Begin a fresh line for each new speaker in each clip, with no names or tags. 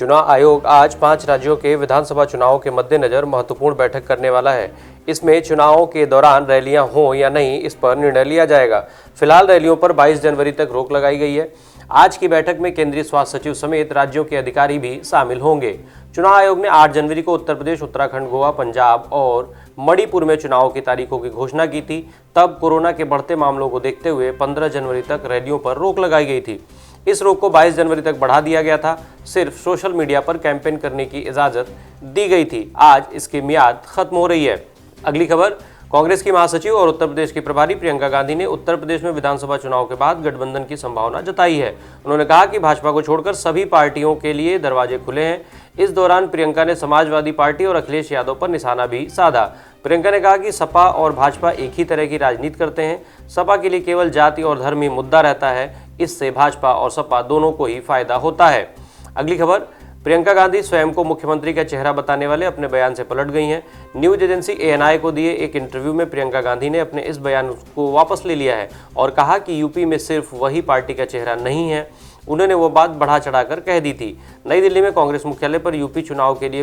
चुनाव आयोग आज 5 राज्यों के विधानसभा चुनावों के मद्देनजर महत्वपूर्ण बैठक करने वाला है। इसमें चुनावों के दौरान रैलियां हों या नहीं, इस पर निर्णय लिया जाएगा। फिलहाल रैलियों पर 22 जनवरी तक रोक लगाई गई है। आज की बैठक में केंद्रीय स्वास्थ्य सचिव समेत राज्यों के अधिकारी भी शामिल होंगे। चुनाव आयोग ने 8 जनवरी को उत्तर प्रदेश, उत्तराखंड, गोवा, पंजाब और मणिपुर में चुनाव की तारीखों की घोषणा की थी। तब कोरोना के बढ़ते मामलों को देखते हुए 15 जनवरी तक रैलियों पर रोक लगाई गई थी। इस रोक को 22 जनवरी तक बढ़ा दिया गया था। सिर्फ सोशल मीडिया पर कैंपेन करने की इजाजत दी गई थी। आज इसकी मियाद खत्म हो रही है। अगली खबर, कांग्रेस की महासचिव और उत्तर प्रदेश की प्रभारी प्रियंका गांधी ने उत्तर प्रदेश में विधानसभा चुनाव के बाद गठबंधन की संभावना जताई है। उन्होंने कहा कि भाजपा को छोड़कर सभी पार्टियों के लिए दरवाजे खुले हैं। इस दौरान प्रियंका ने समाजवादी पार्टी और अखिलेश यादव पर निशाना भी साधा। प्रियंका ने कहा कि सपा और भाजपा एक ही तरह की राजनीति करते हैं। सपा के लिए केवल जाति और धर्म ही मुद्दा रहता है। इससे भाजपा और सपा दोनों को ही फायदा होता है। अगली खबर, प्रियंका गांधी स्वयं को मुख्यमंत्री का चेहरा बताने वाले अपने बयान से पलट गई हैं। न्यूज एजेंसी ANI को दिए एक इंटरव्यू में प्रियंका गांधी ने अपने इस बयान को वापस ले लिया है और कहा कि यूपी में सिर्फ वही पार्टी का चेहरा नहीं है। उन्होंने वो बात बढ़ा चढ़ाकर कह दी थी। नई दिल्ली में कांग्रेस मुख्यालय पर यूपी चुनाव के लिए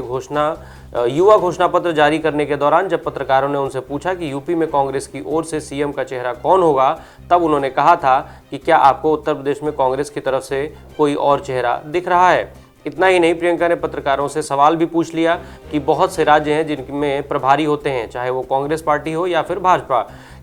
युवा घोषणा पत्र जारी करने के दौरान जब पत्रकारों ने उनसे पूछा कि यूपी में कांग्रेस की ओर से CM का चेहरा कौन होगा, तब उन्होंने कहा था कि क्या आपको उत्तर प्रदेश में कांग्रेस की तरफ से कोई और चेहरा दिख रहा है। इतना ही नहीं, प्रियंका ने पत्रकारों से सवाल भी पूछ लिया कि बहुत से राज्य हैं जिनमें प्रभारी होते हैं, चाहे वो कांग्रेस पार्टी हो या फिर भाजपा।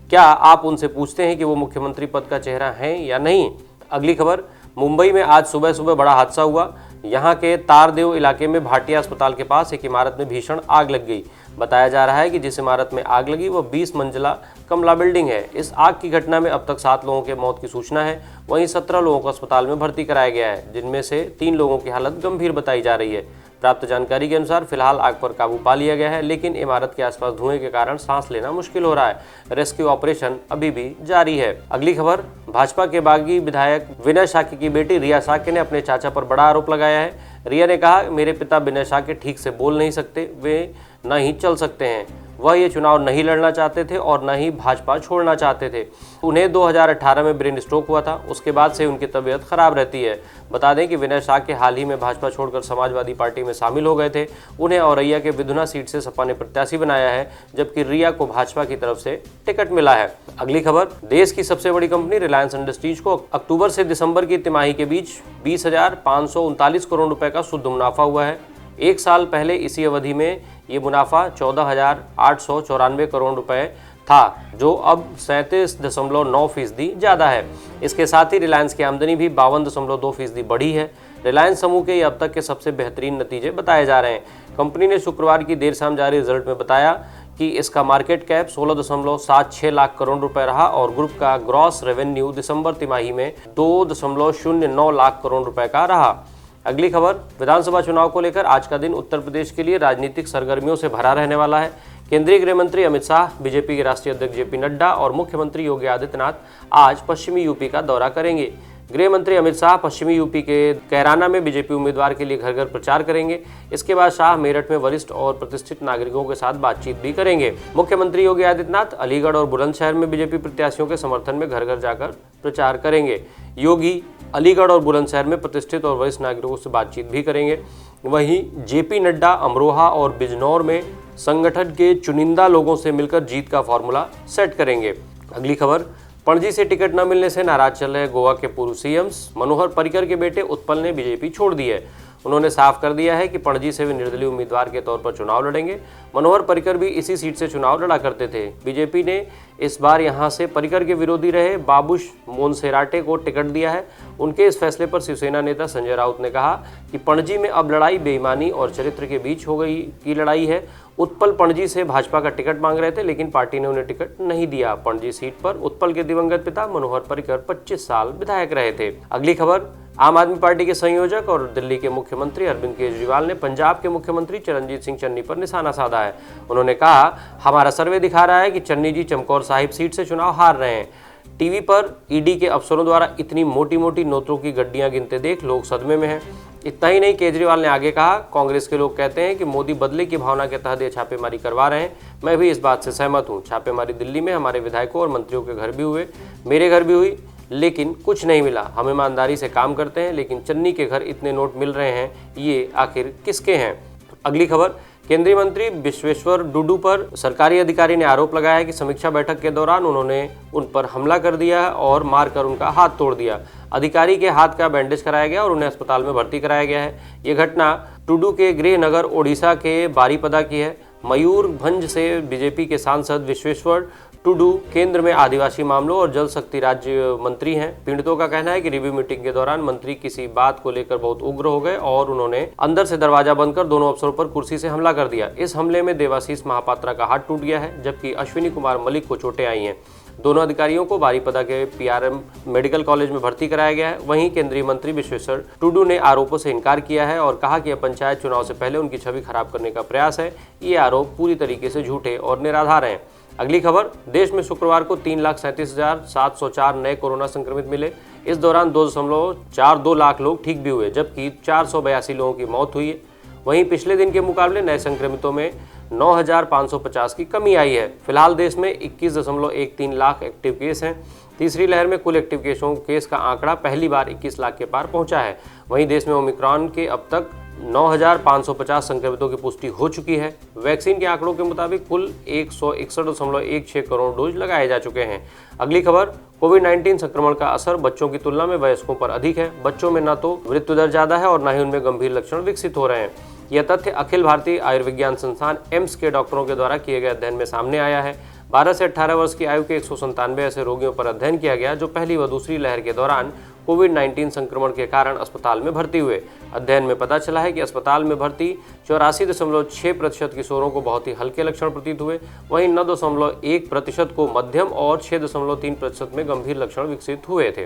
क्या आप उनसे पूछते हैं कि वो मुख्यमंत्री पद का चेहरा है या नहीं। अगली खबर, मुंबई में आज सुबह सुबह बड़ा हादसा हुआ। यहाँ के तारदेव इलाके में भाटिया अस्पताल के पास एक इमारत में भीषण आग लग गई। बताया जा रहा है कि जिस इमारत में आग लगी वह 20 मंजिला कमला बिल्डिंग है। इस आग की घटना में अब तक 7 लोगों के मौत की सूचना है। वहीं 17 लोगों को अस्पताल में भर्ती कराया गया है, जिनमें से 3 लोगों की हालत गंभीर बताई जा रही है। प्राप्त जानकारी के अनुसार फिलहाल आग पर काबू पा लिया गया है, लेकिन इमारत के आसपास धुएं के कारण सांस लेना मुश्किल हो रहा है। रेस्क्यू ऑपरेशन अभी भी जारी है। अगली खबर, भाजपा के बागी विधायक विनय शाक्य की बेटी रिया शाक्य ने अपने चाचा पर बड़ा आरोप लगाया है। रिया ने कहा, मेरे पिता विनय शाक्य ठीक से बोल नहीं सकते, वे न ही चल सकते हैं। वह ये चुनाव नहीं लड़ना चाहते थे और न ही भाजपा छोड़ना चाहते थे। उन्हें 2018 में ब्रेन स्ट्रोक हुआ था। उसके बाद से उनकी तबीयत खराब रहती है। बता दें कि विनय शाक्य हाल ही में भाजपा छोड़कर समाजवादी पार्टी में शामिल हो गए थे। उन्हें औरैया के विधुना सीट से सपा ने प्रत्याशी बनाया है, जबकि रिया को भाजपा की तरफ से टिकट मिला है। अगली खबर, देश की सबसे बड़ी कंपनी रिलायंस इंडस्ट्रीज को अक्टूबर से दिसंबर की तिमाही के बीच 20,539 करोड़ रुपए का शुद्ध मुनाफा हुआ है। एक साल पहले इसी अवधि में ये मुनाफा 14,894 करोड़ रुपए था, जो अब 37.9% ज़्यादा है। इसके साथ ही रिलायंस की आमदनी भी 52.2% बढ़ी है। रिलायंस समूह के अब तक के सबसे बेहतरीन नतीजे बताए जा रहे हैं। कंपनी ने शुक्रवार की देर शाम जारी रिजल्ट में बताया कि इसका मार्केट कैप 16.76 लाख करोड़ रुपए रहा और ग्रुप का ग्रॉस रेवेन्यू दिसंबर तिमाही में 2.09 लाख करोड़ रुपए का रहा। अगली खबर, विधानसभा चुनाव को लेकर आज का दिन उत्तर प्रदेश के लिए राजनीतिक सरगर्मियों से भरा रहने वाला है। केंद्रीय गृह मंत्री अमित शाह, बीजेपी के राष्ट्रीय अध्यक्ष JP नड्डा और मुख्यमंत्री योगी आदित्यनाथ आज पश्चिमी यूपी का दौरा करेंगे। गृह मंत्री अमित शाह पश्चिमी यूपी के कैराना में बीजेपी उम्मीदवार के लिए घर घर प्रचार करेंगे। इसके बाद शाह मेरठ में वरिष्ठ और प्रतिष्ठित नागरिकों के साथ बातचीत भी करेंगे। मुख्यमंत्री योगी आदित्यनाथ अलीगढ़ और बुलंदशहर में बीजेपी प्रत्याशियों के समर्थन में घर घर जाकर प्रचार करेंगे। योगी अलीगढ़ और बुलंदशहर में प्रतिष्ठित और वरिष्ठ नागरिकों से बातचीत भी करेंगे। वहीं JP नड्डा अमरोहा और बिजनौर में संगठन के चुनिंदा लोगों से मिलकर जीत का फॉर्मूला सेट करेंगे। अगली खबर, पणजी से टिकट न मिलने से नाराज चल रहे गोवा के पूर्व CM मनोहर पर्रिकर के बेटे उत्पल ने बीजेपी छोड़ दी है। उन्होंने साफ कर दिया है कि पणजी से वे निर्दलीय उम्मीदवार के तौर पर चुनाव लड़ेंगे। मनोहर पर्रिकर भी इसी सीट से चुनाव लड़ा करते थे। बीजेपी ने इस बार यहां से पर्रिकर के विरोधी रहे बाबुश मोनसेराटे को टिकट दिया है। उनके इस फैसले पर शिवसेना नेता संजय राउत ने कहा कि पणजी में अब लड़ाई बेईमानी और चरित्र के बीच हो गई की लड़ाई है। उत्पल पणजी से भाजपा का टिकट मांग रहे थे, लेकिन पार्टी ने उन्हें टिकट नहीं दिया। पणजी सीट पर उत्पल के दिवंगत पिता मनोहर पर्रिकर 25 साल विधायक रहे थे। अगली खबर, आम आदमी पार्टी के संयोजक और दिल्ली के मुख्यमंत्री अरविंद केजरीवाल ने पंजाब के मुख्यमंत्री चरणजीत सिंह चन्नी पर निशाना साधा है। उन्होंने कहा, हमारा सर्वे दिखा रहा है कि चन्नी जी चमकौर साहिब सीट से चुनाव हार रहे हैं। टीवी पर ईडी के अफसरों द्वारा इतनी मोटी मोटी नोटों की गड्डियां गिनते देख लोग सदमे में हैं। इतना ही नहीं, केजरीवाल ने आगे कहा, कांग्रेस के लोग कहते हैं कि मोदी बदले की भावना के तहत ये छापेमारी करवा रहे हैं। मैं भी इस बात से सहमत हूँ। छापेमारी दिल्ली में हमारे विधायकों और मंत्रियों के घर भी हुए, मेरे घर भी हुई। लेकिन कुछ नहीं मिला। हम ईमानदारी से काम करते हैं, लेकिन चन्नी के घर इतने नोट मिल रहे हैं, ये आखिर किसके हैं? अगली खबर, केंद्रीय मंत्री विश्वेश्वर डूडू पर सरकारी अधिकारी ने आरोप लगाया है कि समीक्षा बैठक के दौरान उन्होंने उन पर हमला कर दिया और मारकर उनका हाथ तोड़ दिया। अधिकारी के हाथ का बैंडेज कराया गया और उन्हें अस्पताल में भर्ती कराया गया है। ये घटना टूडू के गृह नगर ओडिशा के बारीपदा की है। मयूरभंज से बीजेपी के सांसद विश्वेश्वर टूडू केंद्र में आदिवासी मामलों और जल शक्ति राज्य मंत्री हैं। पीड़ितों का कहना है कि रिव्यू मीटिंग के दौरान मंत्री किसी बात को लेकर बहुत उग्र हो गए और उन्होंने अंदर से दरवाजा बंद कर दोनों अफसरों पर कुर्सी से हमला कर दिया। इस हमले में देवाशीष महापात्रा का हाथ टूट गया है, जबकि अश्विनी कुमार मलिक को चोटें आई हैं। दोनों अधिकारियों को बारीपदा के PRM मेडिकल कॉलेज में भर्ती कराया गया है। वहीं केंद्रीय मंत्री विश्वेश्वर टूडू ने आरोपों से इनकार किया है और कहा कि यह पंचायत चुनाव से पहले उनकी छवि खराब करने का प्रयास है। ये आरोप पूरी तरीके से झूठे और निराधार हैं। अगली खबर, देश में शुक्रवार को 3,37,704 नए कोरोना संक्रमित मिले। इस दौरान 2.42 लाख लोग ठीक भी हुए, जबकि 482 लोगों की मौत हुई है। वहीं पिछले दिन के मुकाबले नए संक्रमितों में 9,550 की कमी आई है। फिलहाल देश में 21.13 लाख एक्टिव केस हैं। तीसरी लहर में कुल एक्टिव केस का आंकड़ा पहली बार 21 लाख के पार पहुंचा है। वहीं देश में ओमिक्रॉन के अब तक 9,550 संक्रमितों की पुष्टि हो चुकी है। वैक्सीन के आंकड़ों के मुताबिक कुल 161.16 करोड़ डोज लगाए जा चुके हैं। अगली खबर, कोविड-19 संक्रमण का असर बच्चों की तुलना में वयस्कों पर अधिक है। बच्चों में न तो मृत्यु दर ज्यादा है और न ही उनमें गंभीर लक्षण विकसित हो रहे हैं। यह तथ्य अखिल भारतीय आयुर्विज्ञान संस्थान एम्स के डॉक्टरों के द्वारा किए गए अध्ययन में सामने आया है। 12 से 18 वर्ष की आयु के 197 ऐसे रोगियों पर अध्ययन किया गया जो पहली व दूसरी लहर के दौरान कोविड-19 संक्रमण के कारण अस्पताल में भर्ती हुए। अध्ययन में पता चला है कि अस्पताल में भर्ती 84.6% किशोरों को बहुत ही हल्के लक्षण प्रतीत हुए, वहीं 9.1% को मध्यम और 6.3% में गंभीर लक्षण विकसित हुए थे।